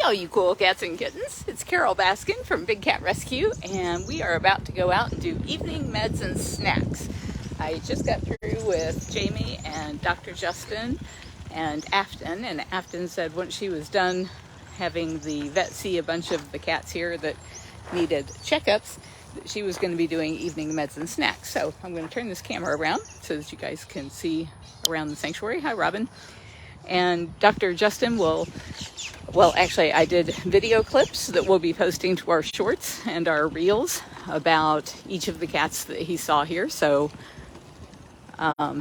Hello, you cool cats and kittens. It's Carole Baskin from Big Cat Rescue, and we are about to go out and do evening meds and snacks. I just got through with Jamie and Dr. Justin and Afton, and Afton said once she was done having the vet see a bunch of the cats here that needed checkups, that she was going to be doing evening meds and snacks. So I'm going to turn this camera around so that you guys can see around the sanctuary. Hi, Robin. And Dr. Justin actually I did video clips that we'll be posting to our shorts and our reels about each of the cats that he saw here. So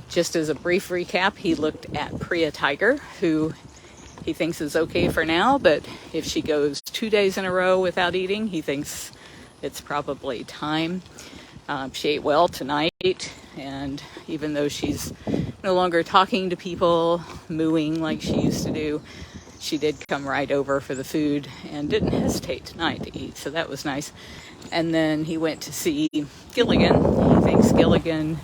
just as a brief recap, he looked at Priya Tiger, who he thinks is okay for now, but if she goes 2 days in a row without eating, he thinks it's probably time. She ate well tonight, and even though she's no longer talking to people, mooing like she used to do, she did come right over for the food and didn't hesitate tonight to eat, so that was nice. And then he went to see Gilligan. He thinks Gilligan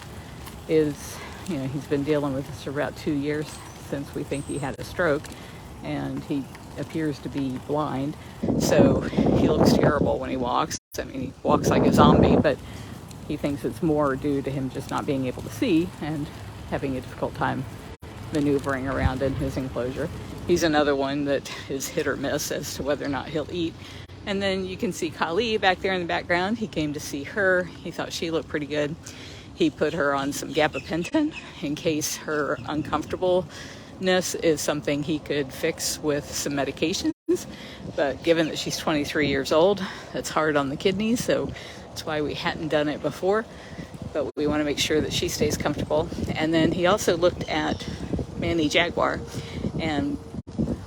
is, he's been dealing with this for about 2 years since we think he had a stroke, and he appears to be blind, so he looks terrible when he walks. I mean, he walks like a zombie, but he thinks it's more due to him just not being able to see and having a difficult time maneuvering around in his enclosure. He's another one that is hit or miss as to whether or not he'll eat. And then you can see Kali back there in the background. He came to see her. He thought she looked pretty good. He put her on some gabapentin in case her uncomfortableness is something he could fix with some medications. But given that she's 23 years old, that's hard on the kidneys, so that's why we hadn't done it before. But we want to make sure that she stays comfortable. And then he also looked at Manny Jaguar, and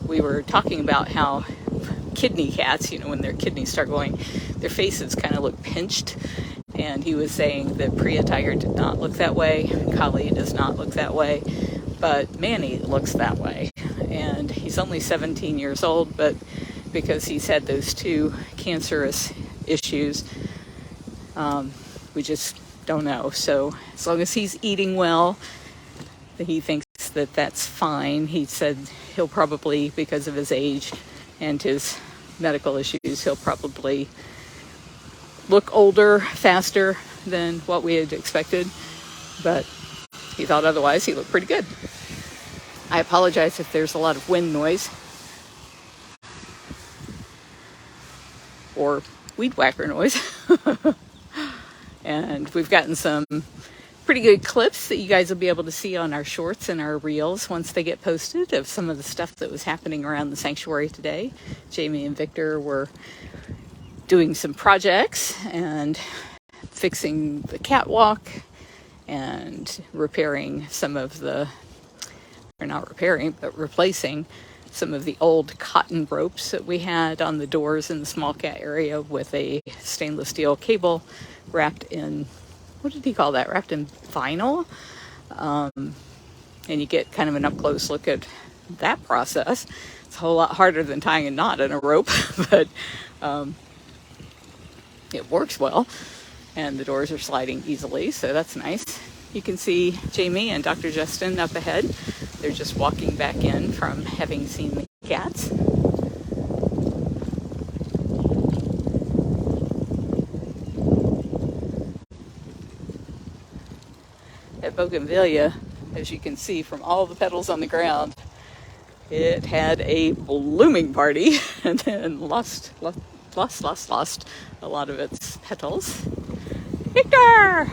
we were talking about how kidney cats, when their kidneys start going, their faces kind of look pinched. And he was saying that Priya Tiger did not look that way, Kali does not look that way, but Manny looks that way. And he's only 17 years old, but because he's had those two cancerous issues, we just don't know. So as long as he's eating well, he thinks that that's fine. He said he'll probably, because of his age and his medical issues, he'll probably look older faster than what we had expected, but he thought otherwise he looked pretty good. I apologize if there's a lot of wind noise or weed whacker noise. And we've gotten some pretty good clips that you guys will be able to see on our shorts and our reels once they get posted of some of the stuff that was happening around the sanctuary today. Jamie and Victor were doing some projects and fixing the catwalk and repairing some of the, or not repairing, but replacing some of the old cotton ropes that we had on the doors in the small cat area with a stainless steel cable wrapped in, what did he call that? Wrapped in vinyl. And you get kind of an up close look at that process. It's a whole lot harder than tying a knot in a rope, but it works well. And the doors are sliding easily, so that's nice. You can see Jamie and Dr. Justin up ahead. They're just walking back in from having seen the cats. At Bougainvillea, as you can see from all the petals on the ground, it had a blooming party and then lost a lot of its petals. Victor!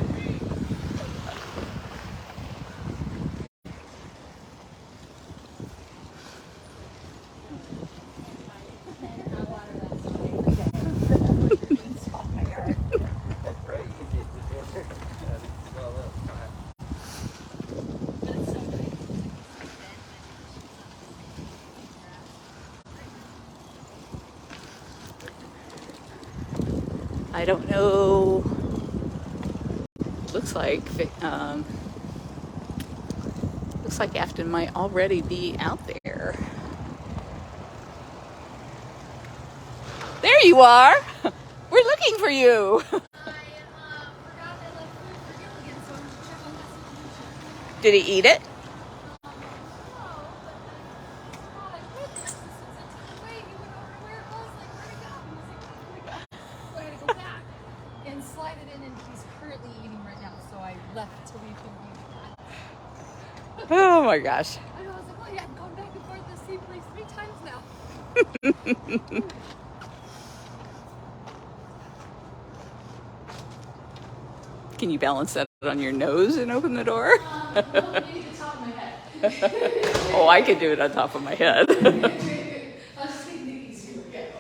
I don't know. Looks like Afton might already be out there. There you are. We're looking for you. Did he eat it? in and he's currently eating right now, so I left to leave him eating. Oh my gosh. I know, I was like, oh yeah, I've gone back and forth the same place 3 times now. Can you balance that on your nose and open the door? No, maybe the top of my head. Oh, I could do it on top of my head. I was just thinking the easier way.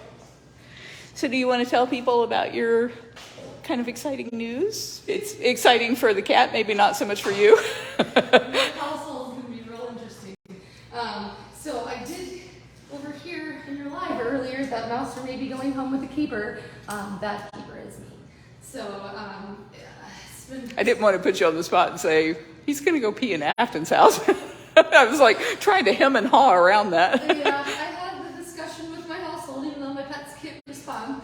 So do you want to tell people about your kind of exciting news? It's exciting for the cat, maybe not so much for you. My household is going to be real interesting. So I did overhear in your live earlier that Mouser may be going home with a keeper. That keeper is me. So it's been... I didn't want to put you on the spot and say, he's going to go pee in Afton's house. I was like trying to hem and haw around that. Yeah, I had the discussion with my household, even though my pets can't respond.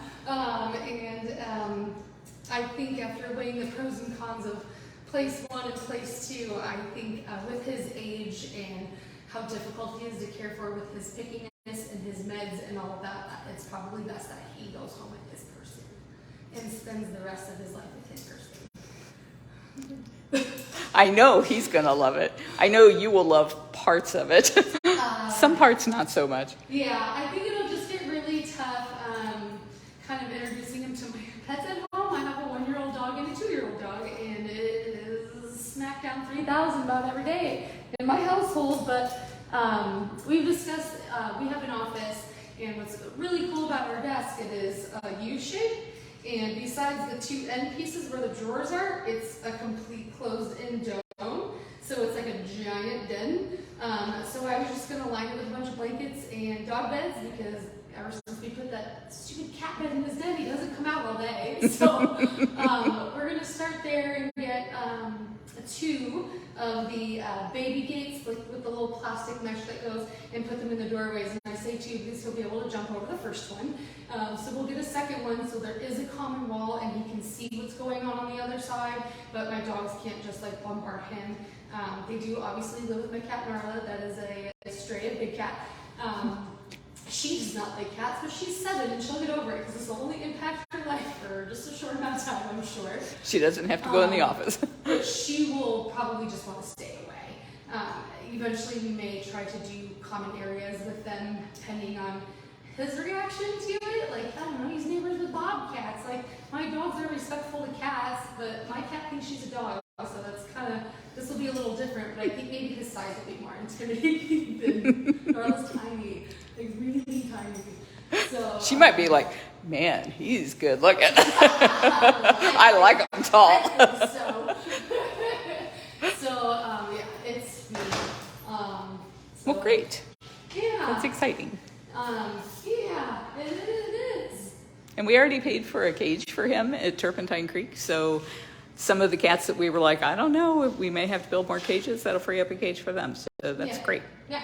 I think after weighing the pros and cons of place 1 and place 2, I think with his age and how difficult he is to care for with his pickiness and his meds and all of that, it's probably best that he goes home with his person and spends the rest of his life with his person. I know he's going to love it. I know you will love parts of it. Some parts not so much. Yeah, I think it'll just get really tough kind of introducing him to my pets at home. I have a 1-year-old dog and a 2-year-old dog, and it is smack down 3,000 about every day in my household. But we've discussed, we have an office, and what's really cool about our desk, it is a U-shape. And besides the 2 end pieces where the drawers are, it's a complete closed-in dome. So it's like a giant den. So I was just going to line it with a bunch of blankets and dog beds because ever since we put that stupid cat bed in his den, he doesn't come out all day. So we're going to start there and get 2 of the baby gates with the little plastic mesh that goes and put them in the doorways. And I say 2 because he'll be able to jump over the first one. So we'll get a second one so there is a common wall and he can see what's going on the other side, but my dogs can't just like bombard him. They do obviously live with my cat Narla. That is a stray, a big cat. She does not like cats, but she's 7 and she'll get over it because it's the only impact her life for just a short amount of time, I'm sure. She doesn't have to go in the office. But she will probably just want to stay away. Eventually we may try to do common areas with them depending on his reaction to it. Like, I don't know, he's neighbors with bobcats. Like, my dogs are respectful to cats, but my cat thinks she's a dog. So that's kind of, this will be a little different, but I think maybe his size will be more intimidating than Darla's tiny, like really tiny. So She might be like, man, he's good looking. I like him tall. Yeah, it's me. Well, great. Yeah. That's exciting. Yeah, it is. And we already paid for a cage for him at Turpentine Creek, so some of the cats that we were like, I don't know, we may have to build more cages, that'll free up a cage for them. So that's great. Yeah.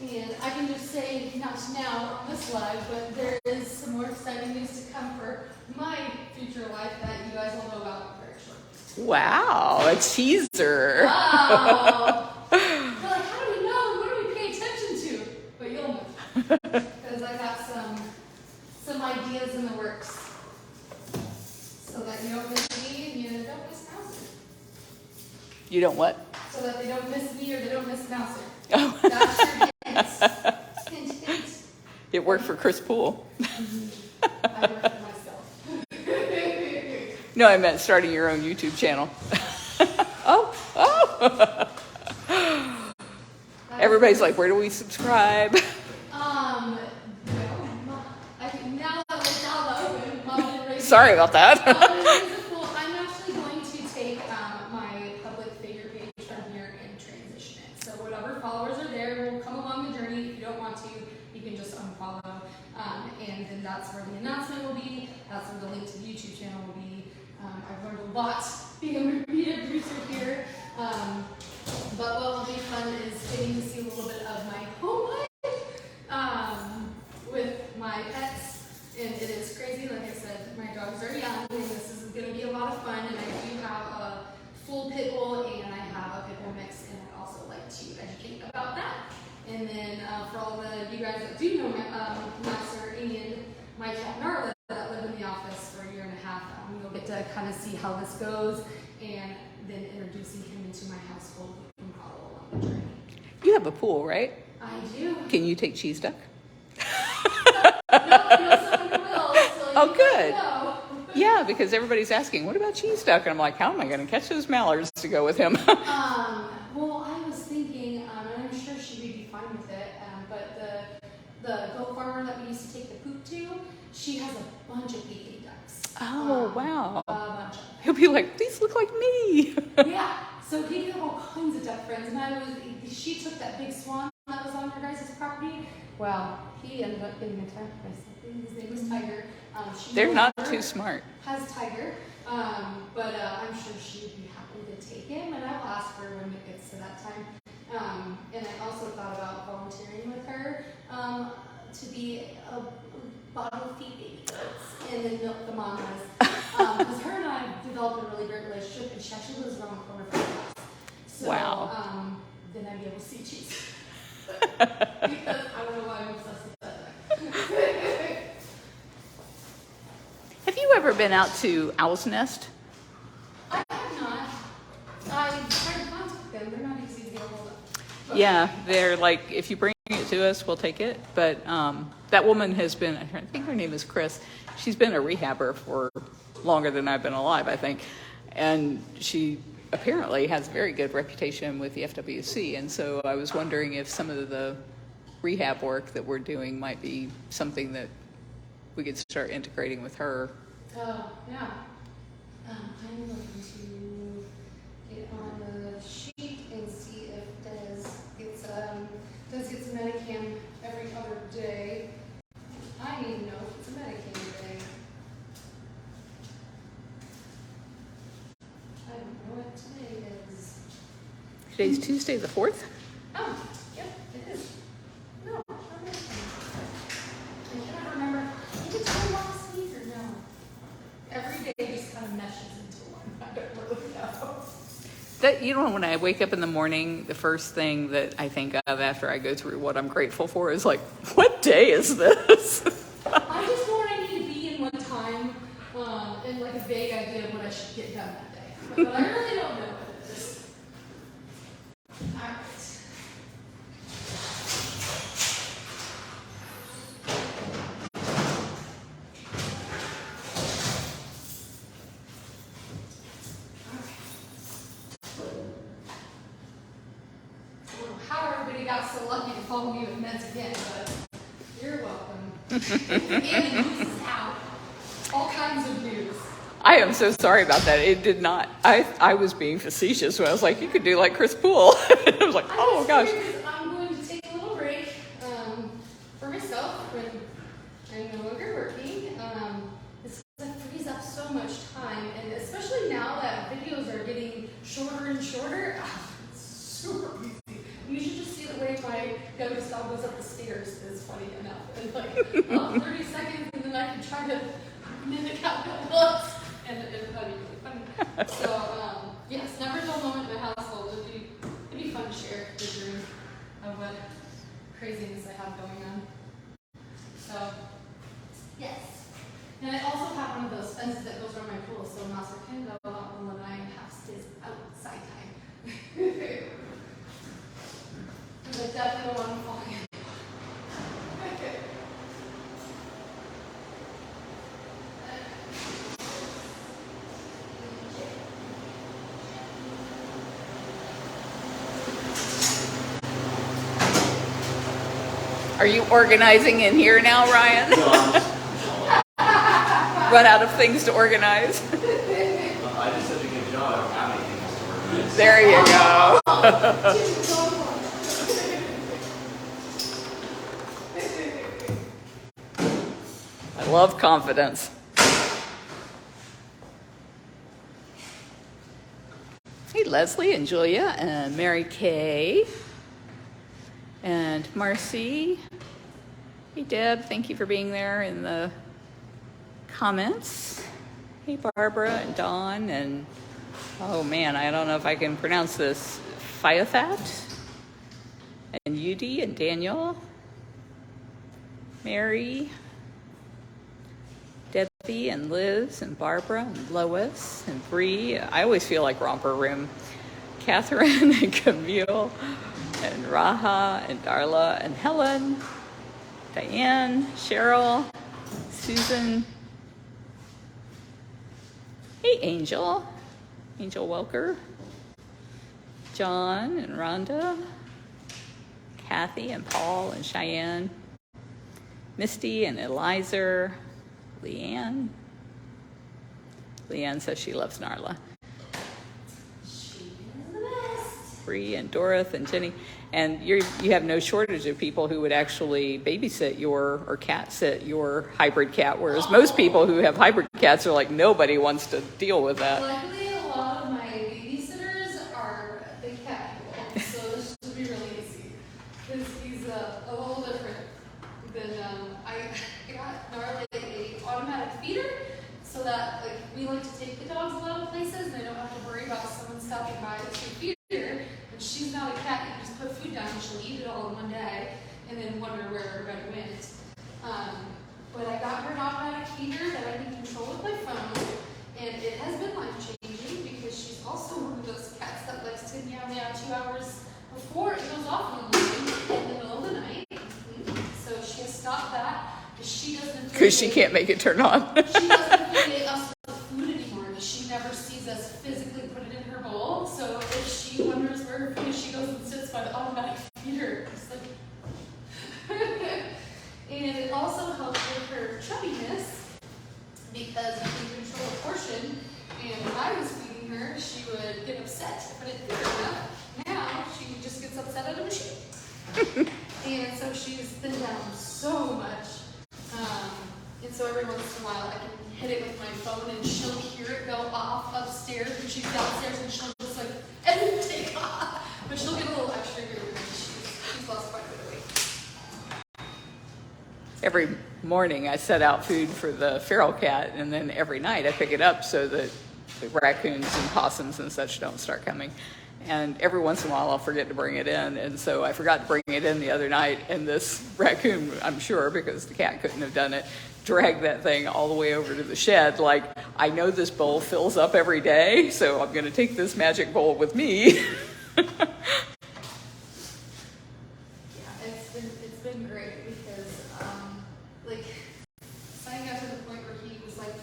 And I can just say, not now on this live, but there is some more exciting news to come for my future life that you guys will know about very shortly. Wow, a teaser. Wow. You're like, how do we know? What do we pay attention to? But you'll know. Because I got some ideas in the works. So that you don't miss me and you don't miss Mouser. You don't what? So that they don't miss me or they don't miss Mouser. Oh. That's your hint. Hint. It worked for Chris Poole. I work for myself. No, I meant starting your own YouTube channel. Oh. Everybody's like, where do we subscribe? Well, I think now that it's all open, Mom didn't raise Sorry about that. I'm actually going to take my public figure page from here and transition it. So whatever followers are there will come along the journey. If you don't want to, you can just unfollow. And then that's where the announcement will be. That's where the link to the YouTube channel will be. I've learned a lot being a media producer here. But what will be fun is getting to see a little bit of my home life with my pets. And it is crazy, like I said, my dogs are young, and this is going to be a lot of fun. And I do have a full pit bull, and I have a pit bull mix, and I'd also like to educate about that. And then for all of you guys that do know Mouser and my cat Narla that live in the office for a year and a half, you'll get kind of see how this goes, and then introducing him into my household and follow along the journey. You have a pool, right? I do. Can you take cheese duck? Oh, good. Yeah, because everybody's asking, what about cheese duck? And I'm like, how am I going to catch those mallards to go with him? Well, I was thinking, and I'm sure she would be fine with it, but the goat farmer that we used to take the poop to, she has a bunch of baby ducks. Oh, wow. A bunch of them. He'll be like, these look like me. Yeah, so he had all kinds of duck friends, and she took that big swan that was on your guys' property. Well, he ended up getting attacked by something. His name was Tiger. They're not too smart. Has Tiger, but I'm sure she would be happy to take him, and I'll ask her when it gets to that time. And I also thought about volunteering with her to be a bottle feed baby goats and then milk the mamas. Because her and I developed a really great relationship, and she actually lives around the corner from my house. So, wow. Then I'd be able to see cheese. Because I don't know why I'm obsessed with that. Have you ever been out to Owl's Nest? I have not. I tried to contact them. They're not easy to get a hold of. Yeah, they're like, if you bring it to us, we'll take it. But that woman has been, I think her name is Chris. She's been a rehabber for longer than I've been alive, I think. And she apparently has a very good reputation with the FWC. And so I was wondering if some of the rehab work that we're doing might be something that we could start integrating with her. Oh, yeah. I'm looking to get on the sheet and see if Des gets Medicam every other day. I need to know if it's a Medicam day. I don't know what today is. Today's Tuesday the 4th? Oh, yep, it is. No, not Medicam. I cannot remember. I think it's last week or no. Every day just kind of meshes into one. I don't really know. That, you know, when I wake up in the morning, the first thing that I think of after I go through what I'm grateful for is like, what day is this? I just know what I need to be in one time, and like a vague idea of what I should get done that day. But I really don't know what it is. All right. How everybody got so lucky to follow me with meds again, but you're welcome. And the news is out. All kinds of news. I am so sorry about that. It did not, I was being facetious when I was like, you could do like Chris Poole. I was like, oh gosh. I'm going to take a little break for myself when I'm no longer working. It's going to frees up so much time, and especially now that videos are getting shorter and shorter, it's super easy. You should just see the way my youngest dog goes up the stairs. It's funny enough. And like 30 seconds, and then I can try to mimic how it looks. And it'd be really funny. So, yes, never a dull moment in my household. It'd be fun to share the journey of what craziness I have going on. So, yes. And I also have one of those fences that goes around my pool, so Master can go out when I have his outside time. Because I definitely don't want to fall in. Are you organizing in here now, Ryan? Run out of things to organize? I just did a good job. I don't have anything else to organize. There you go. I love confidence. Hey, Leslie and Julia and Mary Kay and Marcy. Hey, Deb, thank you for being there in the comments. Hey, Barbara and Dawn and, oh man, I don't know if I can pronounce this, Fiathat and Yudi and Daniel, Mary, Deb Dorothy and Liz and Barbara and Lois and Bree. I always feel like Romper Room. Catherine and Camille and Raha and Darla and Helen, Diane, Cheryl, Susan. Hey, Angel Welker, John and Rhonda, Kathy and Paul and Cheyenne, Misty and Eliza, Leanne. Leanne says she loves Narla. Bree and Dorothy and Jenny. And you have no shortage of people who would actually babysit or cat sit your hybrid cat, whereas most people who have hybrid cats are like, nobody wants to deal with that. Luckily, a lot of my babysitters are big cat people, so this should be really easy. Because he's a little different than, I got Gnarly a automatic feeder, so that we like to take the dogs a lot of places, and they don't have to worry about someone stopping by to feed her. And she's not a cat, you can just put food down and she'll eat it all in one day, and then wonder where everybody went. But I got her an automatic feeder that I can control with my phone, and it has been life-changing because she's also one of those cats that likes to meow 2 hours before it goes off in the morning in the middle of the night. So she has stopped that because she doesn't. Because she can't make it turn on. She doesn't feed us with food anymore because she never sees us physically put it in her bowl. So if she wonders where her food is, she goes and sits by the automatic feeder. It's like and it also helps with her chubbiness because you can control a portion. And when I was feeding her, she would get upset if I didn't feed her enough. Now she just gets upset at a machine. And so she's thinned down so much. And so every once in a while I can hit it with my phone and she'll hear it go off upstairs and she's downstairs and she'll just and take off. But she'll get a little extra here because she's lost quite a bit of weight. Every morning I set out food for the feral cat, and then every night I pick it up so that the raccoons and possums and such don't start coming. And every once in a while I'll forget to bring it in, and so I forgot to bring it in the other night, and this raccoon, I'm sure because the cat couldn't have done it, dragged that thing all the way over to the shed like, I know this bowl fills up every day, so I'm going to take this magic bowl with me. It's been great because Sonny got to the point where he was like,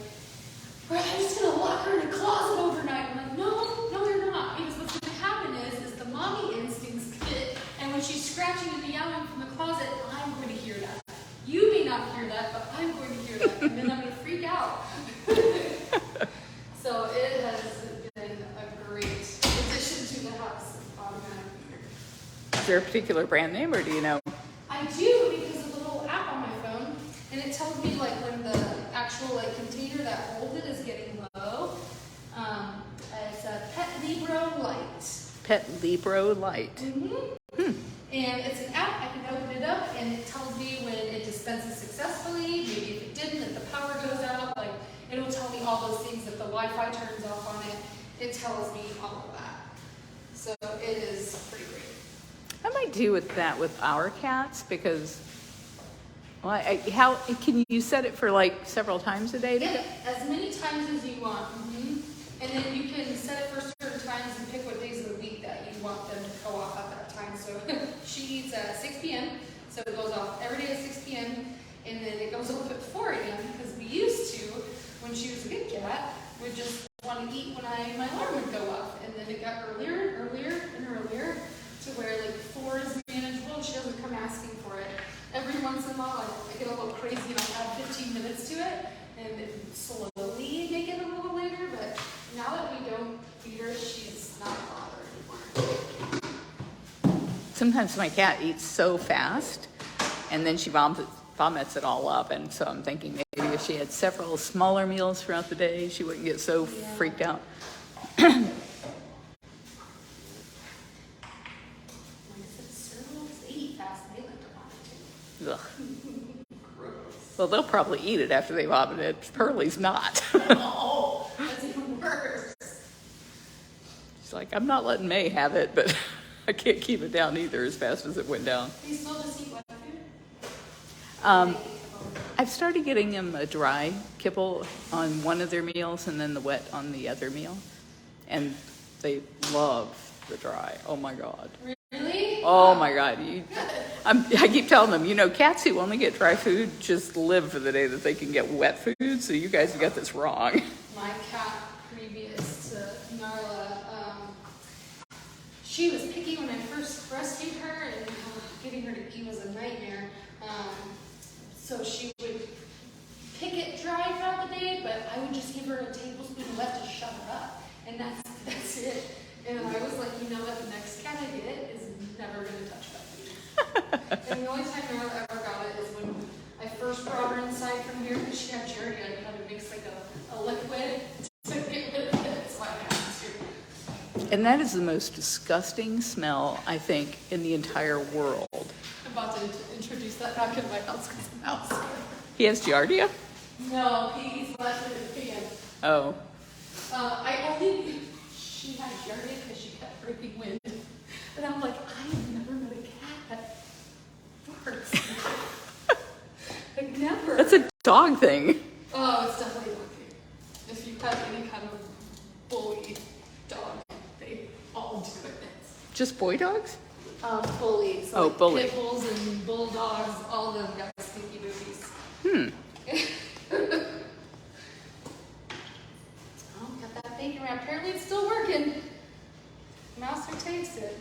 "Well, I'm just gonna lock her in a closet overnight." I'm like, no, you're not, because what's gonna happen is the mommy instincts hit, and when she's scratching and meowing from the closet, I'm going to hear that. You may not hear that, but I'm going to hear that, and then I'm gonna freak out. So it has been a great addition to the house, automatic feeder. Is there a particular brand name, or do you know? I do, because of the little app on my phone, and it tells me when the actual container that holds it is getting low. It's a Pet Libro Lite. Pet Libro Lite. Mm-hmm. And it's an app. I can open it up, and it tells me when it dispenses successfully. Maybe if it didn't, if the power goes out, it'll tell me all those things. If the Wi-Fi turns off on it, it tells me all of that. So it is pretty great. I might do with that with our cats because, well, how can you set it for several times a day? Yeah, as many times as you want. Mm-hmm. And then you can set it for certain times and pick what days of the week that you want them to go off at that time. So she eats at 6 p.m. So it goes off every day at 6 p.m. And then it goes off at 4 a.m. because we used to, when she was a big cat, would just want to eat when my alarm would go off. And then it got earlier and earlier and earlier to where 4 is manageable. She doesn't come asking for it. Every once in a while I get a little crazy and I'll add 15 minutes to it and slowly make it a little later. But now that we don't feed her, she's not a bother anymore. Sometimes my cat eats so fast, and then she vomits it all up. And so I'm thinking maybe if she had several smaller meals throughout the day, she wouldn't get so freaked out. Ugh. Well, they'll probably eat it after they vomit it. Pearlie's not. Oh, that's even worse. She's like, I'm not letting May have it, but I can't keep it down either as fast as it went down. Do you still just eat wet food? I've started getting them a dry kibble on one of their meals and then the wet on the other meal. And they love the dry. Oh my God. Really? Oh my God. I keep telling them, you know, cats who only get dry food just live for the day that they can get wet food. So you guys got this wrong. My cat, previous to Marla, she was picky when I first breastfed her, and getting her to eat was a nightmare. So she would pick it dry throughout the day, but I would just give her a tablespoon of wet to shut her up, and that's it. And I was like, you know what, the next cat I get is never going to touch wet food. And the only time Marla ever got it is when I first brought her inside from here, because she had giardia, and had to mix like a liquid to get rid of it, so I had to. And that is the most disgusting smell, I think, in the entire world. I'm about to introduce that back in my house because I'm outside. He has giardia? No, he's left in the pan. Oh. She had giardia because she kept breaking wind. And I'm like, I have never met a cat that farts. Like, never. That's a dog thing. Oh, it's definitely a dog thing. If you have any kind of bully dog, they all do it. Just boy dogs? Bullies. Oh, like bully. Pit bulls and bulldogs, all of them got stinky boobies. Oh, got that bacon wrap. Apparently it's still working. Master takes it.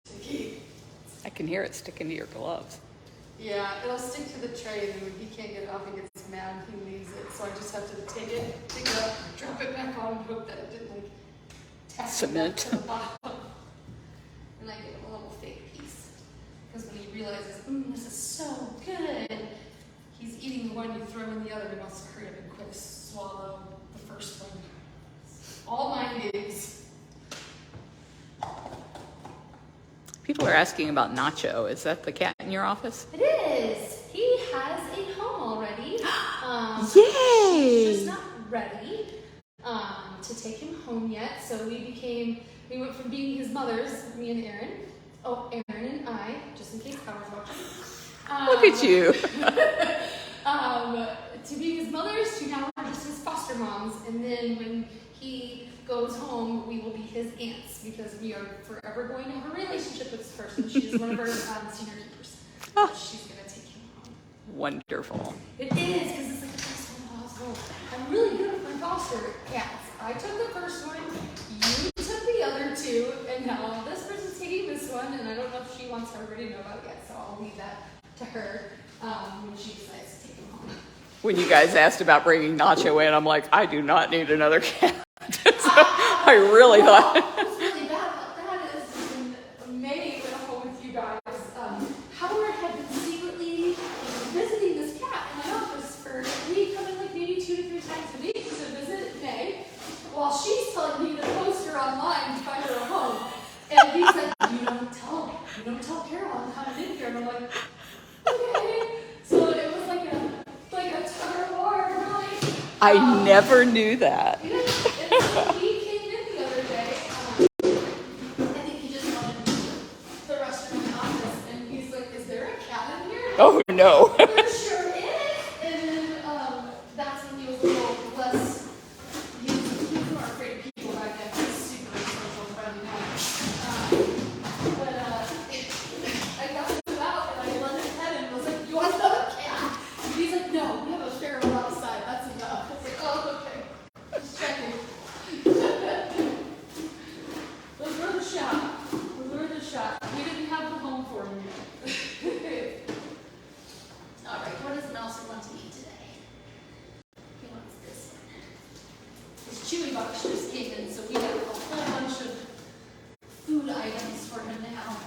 Sticky. I can hear it sticking to your gloves. Yeah, it'll stick to the tray, and when he can't get it off, he gets mad, he leaves it. So I just have to take it, pick it up, drop it back on, and hope that it didn't like tap Cement. to the bottom. And I get him a little fake piece. Because when he realizes, this is so good, he's eating the one you throw in the other, and wants to hurry up and quick swallow the first one. All mine is. People are asking about Nacho. Is that the cat in your office? It is. He has a home already. Yay! She's just not ready to take him home yet. So we went from being his mothers, me and Aaron. Oh, Aaron and I, just in case Howard's watching. Look at you. To being his mothers, to now we're just his foster moms. And then when he goes home, we will be his aunts, because we are forever going to have a relationship with this person. She is one of our senior keepers. So she's going to take him home. Wonderful. It is, because it's like the best one in the household. I'm really good at my foster cats. I took the first one, you took the other two, and now this person's taking this one, and I don't know if she wants to already know about it yet, so I'll leave that to her when she decides to take him home. When you guys asked about bringing Nacho in, I'm like, I do not need another cat. So I really thought. What's really bad about that is when May went home with you guys, Howard had been secretly visiting this cat in my office for, we come in like maybe 2 to 3 times a week to visit May, while she's telling me to post her online to find her a home. And he's like, you don't tell Carole I'm coming in here. And I'm like, okay. So it was like a tug of war, really. I never knew that. Yeah, and so he came in the other day. I think he just wanted the rest of my office, and he's like, "Is there a cat in here?" Oh no. There sure is. And then that's when he was a little less. He was more afraid of people back then. He's super social friendly now. But I got him out, and I let him pet him. I was like, "You want another cat?" And he's like, "No, we have a feral outside. That's enough." I was like, "Oh, okay." Just checking. Those were the shot. We didn't have the home for him yet. All right, what does Nelson want to eat today? He wants this one. His chewy box just came in, so we have a whole bunch of food items for him now.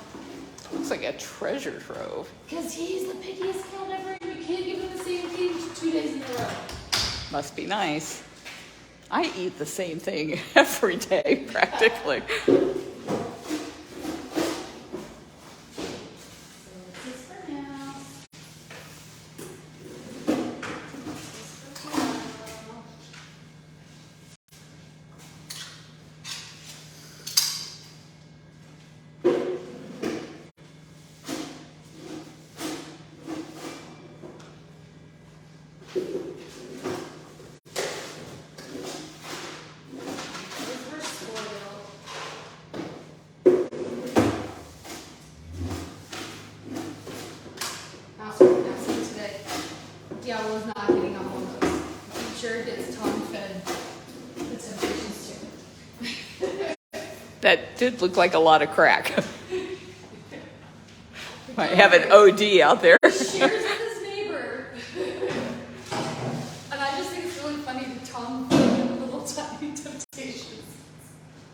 Looks like a treasure trove. Because he's the pickiest cat ever, and you can't give him the same thing 2 days in a row. Must be nice. I eat the same thing every day, practically. yeah, was not getting on one of those. I'm sure it gets tongue fed the temptations too. That did look like a lot of crack. Might have an OD out there. Shares with his neighbor. And I just think it's really funny the tongue fed little tiny temptations.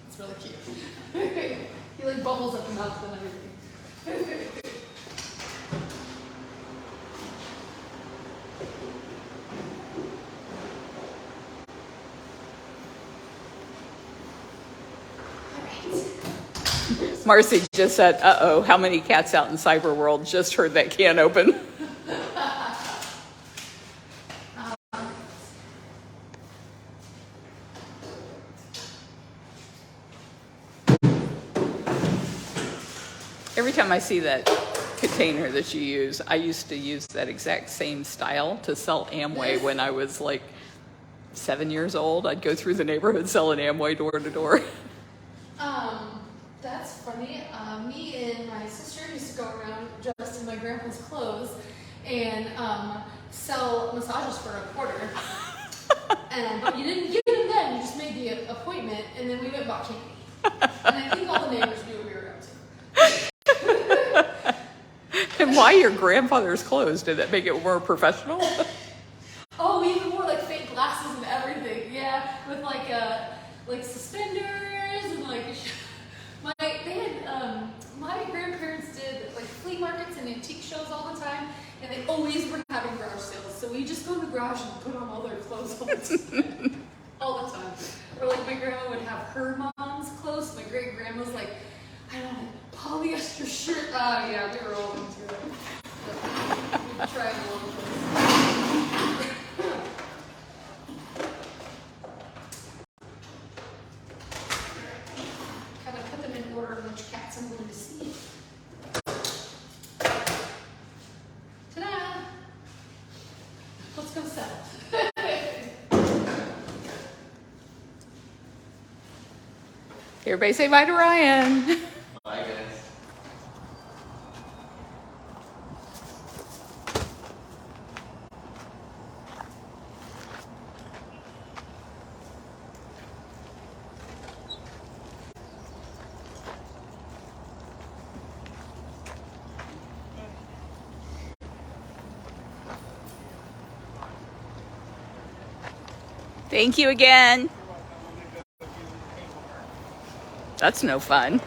It's really cute. He like bubbles up the mouth and everything. Marcy just said, uh-oh, how many cats out in cyber world just heard that can open? Every time I see that container that you use, I used to use that exact same style to sell Amway when I was like 7 years old. I'd go through the neighborhood selling Amway door to door. That's funny. Me and my sister used to go around dressed in my grandpa's clothes and sell massages for $0.25. But you didn't get them then. You just made the appointment, and then we went and bought candy. And I think all the neighbors knew what we were up to. And why your grandfather's clothes? Did that make it more professional? Oh, even more like fake glasses and everything. Yeah, with like suspenders and like. My grandparents did like flea markets and antique shows all the time, and they always were having garage sales. So we just go in the garage and put on all their clothes all the time. All the time. Or like my grandma would have her mom's clothes. My great grandma's like, I don't know, polyester shirt. Yeah, we were all into it. We'd try it all the time. Kind of put them in order of which cats I'm going to see. Ta-da! Let's go settle. Everybody say bye to Ryan. Bye, guys. Thank you again. That's no fun.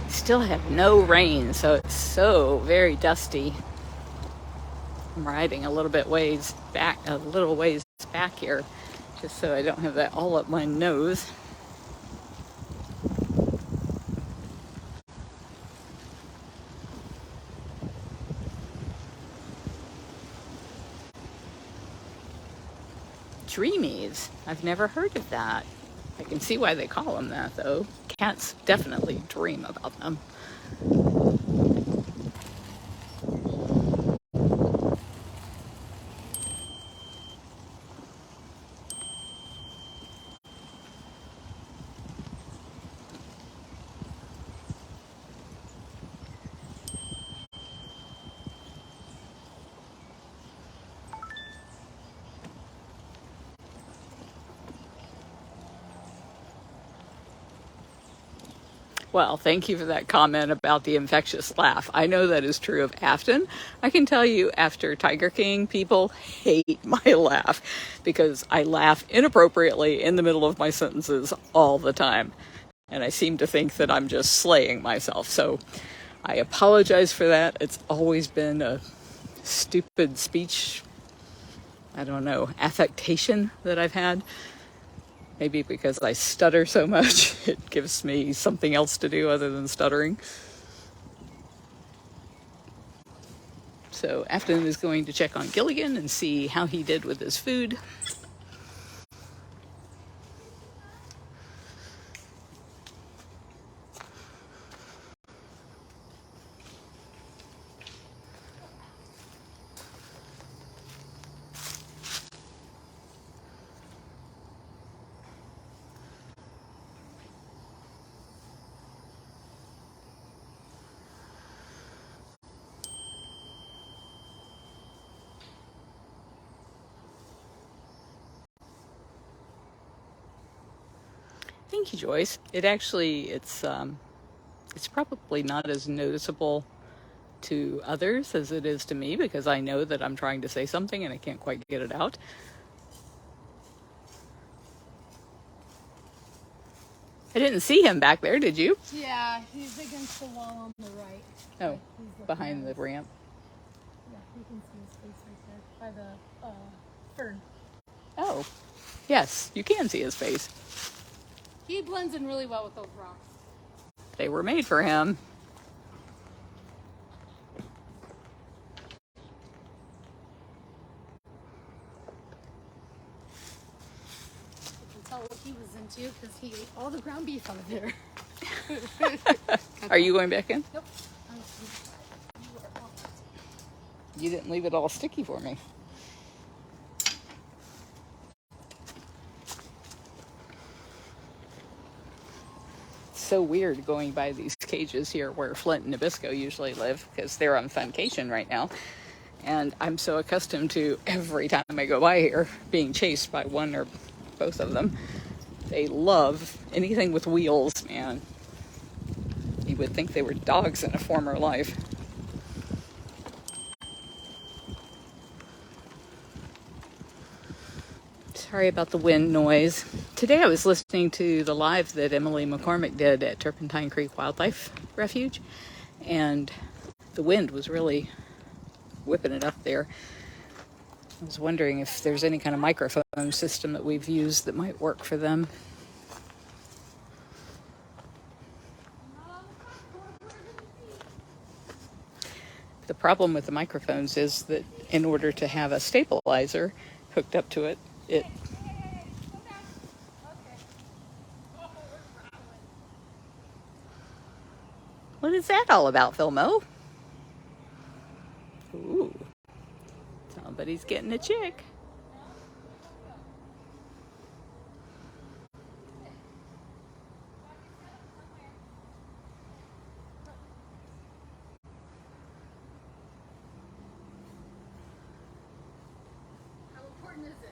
Still have no rain, so it's so very dusty. I'm riding a little ways back here, just so I don't have that all up my nose. Dreamies. I've never heard of that. I can see why they call them that, though. Cats definitely dream about them. Well, thank you for that comment about the infectious laugh. I know that is true of Afton. I can tell you after Tiger King, people hate my laugh because I laugh inappropriately in the middle of my sentences all the time. And I seem to think that I'm just slaying myself. So I apologize for that. It's always been a stupid speech, I don't know, affectation that I've had. Maybe because I stutter so much, it gives me something else to do other than stuttering. So Afton is going to check on Gilligan and see how he did with his food. Thank you, Joyce. It's probably not as noticeable to others as it is to me because I know that I'm trying to say something and I can't quite get it out. I didn't see him back there, did you? Yeah, he's against the wall on the right. Oh, behind the ramp. Yeah, you can see his face right there by the fern. Oh, yes, you can see his face. He blends in really well with those rocks. They were made for him. Tell what he was into because he ate all the ground beef out of there. Are you going back in? Nope. You didn't leave it all sticky for me. It's so weird going by these cages here where Flint and Nabisco usually live because they're on funcation right now. And I'm so accustomed to every time I go by here being chased by one or both of them. They love anything with wheels, man. You would think they were dogs in a former life. Sorry about the wind noise. Today I was listening to the live that Emily McCormick did at Turpentine Creek Wildlife Refuge, and the wind was really whipping it up there. I was wondering if there's any kind of microphone system that we've used that might work for them. The problem with the microphones is that in order to have a stabilizer hooked up to it, What is that all about, Filmo? Ooh. Somebody's getting a chick. How important is it?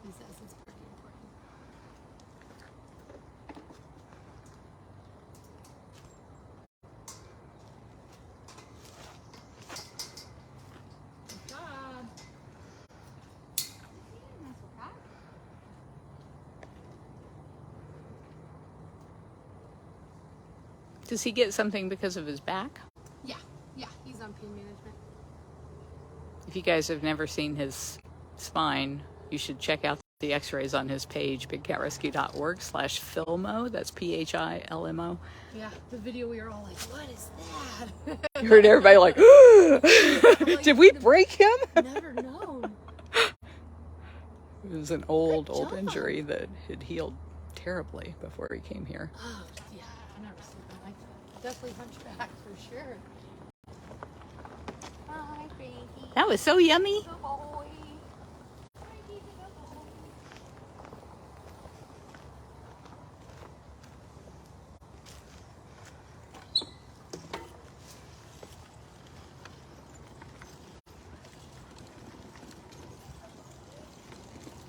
He says it's pretty important. Good job. Does he get something because of his back? Yeah, he's on pain management. If you guys have never seen his spine, you should check out the x-rays on his page, bigcatrescue.org/Filmo. That's PHILMO. Yeah, the video we were all like, what is that? You heard everybody like, did we break him? Never known. It was an old injury that had healed terribly before he came here. Oh, yeah, I've never seen him like that. Definitely hunchback for sure. Hi, baby. That was so yummy. Good boy. Hi, baby, good boy.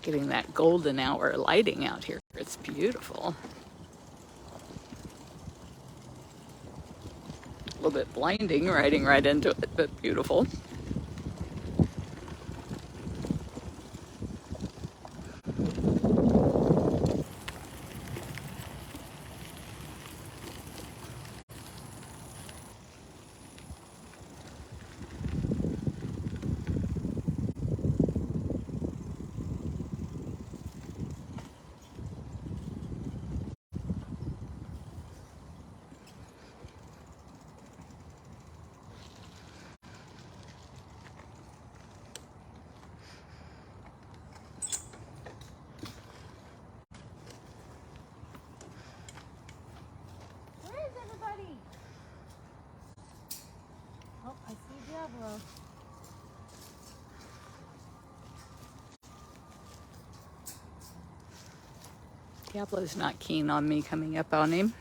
Getting that golden hour lighting out here. It's beautiful. A little bit blinding riding right into it, but beautiful. Where is everybody? Oh, I see Diablo. Diablo's not keen on me coming up on him.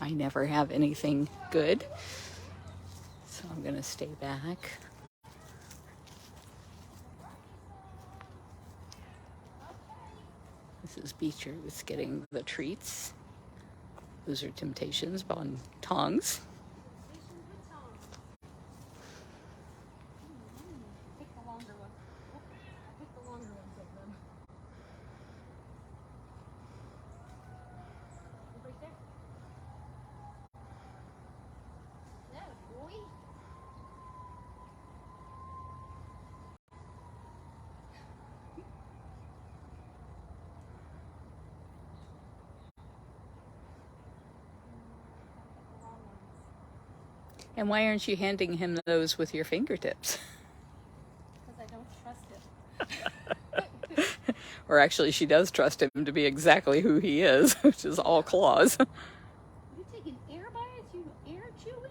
I never have anything good, so I'm gonna stay back. This is Beecher that's getting the treats. Those are Temptations on tongs. Pick the longer one. I picked the longer ones of them. Right there. Yeah, boy. And why aren't you handing him those with your fingertips? Because I don't trust him. Or actually, she does trust him to be exactly who he is, which is all claws. You taking air bites? You air chewing?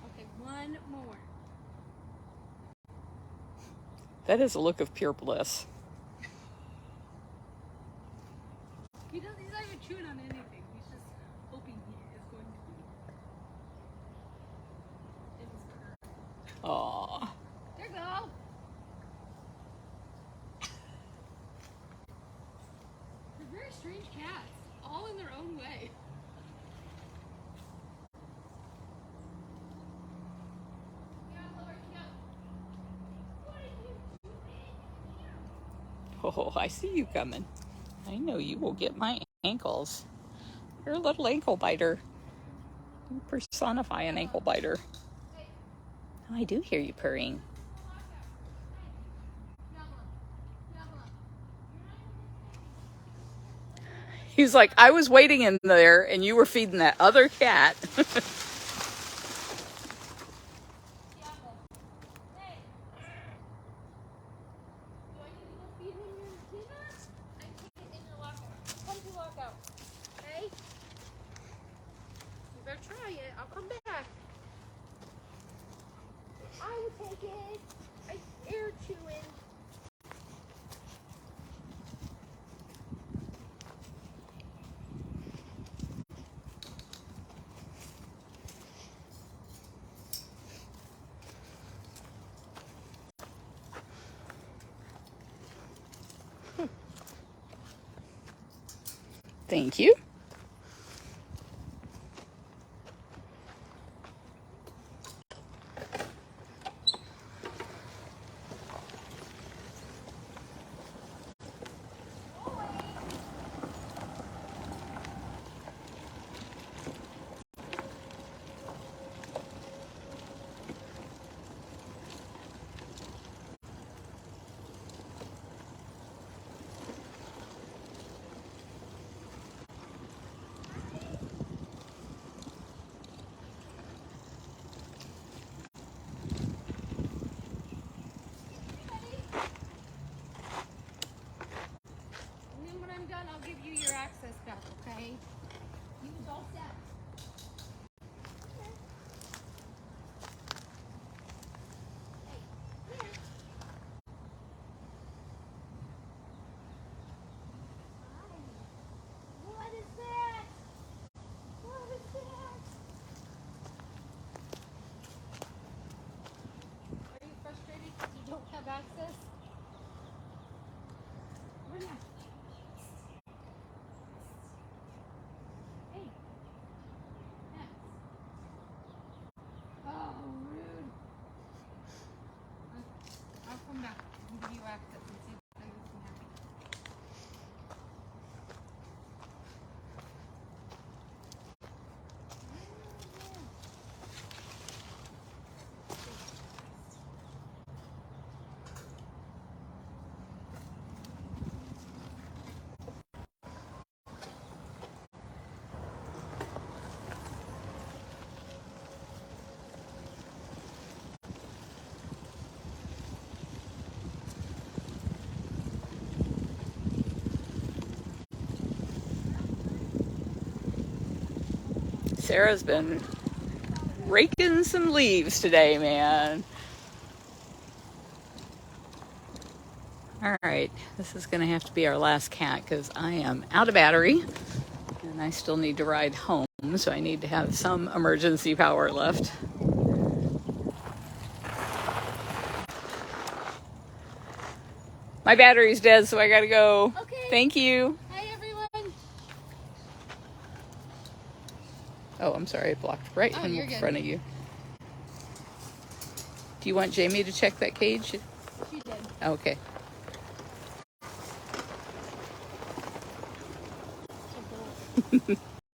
Okay, one more. That is a look of pure bliss. He's not even chewing on anything. He's just hoping he is going to be. It was her. Aww. There you go. They're very strange cats, all in their own way. Oh, I see you coming. I know you will get my ankles. You're a little ankle biter. You personify an ankle biter. I do hear you purring. He's like, I was waiting in there and you were feeding that other cat. Try it. I'll come back. I will take it. I air chewing. Thank you. I'll give you your access back, okay? You was all set. Hey, here. What is that? What is that? Are you frustrated because you don't have access? Where now? Hey. Max. Oh, rude. I'll come back and give you access and see if I can happy. Sarah's been raking some leaves today, man. All right, this is gonna have to be our last cat because I am out of battery and I still need to ride home, so I need to have some emergency power left. My battery's dead, so I gotta go. Okay. Thank you. Hi, everyone. Oh, I'm sorry, I blocked right Oh, in you're good. front of you. Do you want Jamie to check that cage? She did. Okay. It's a bull.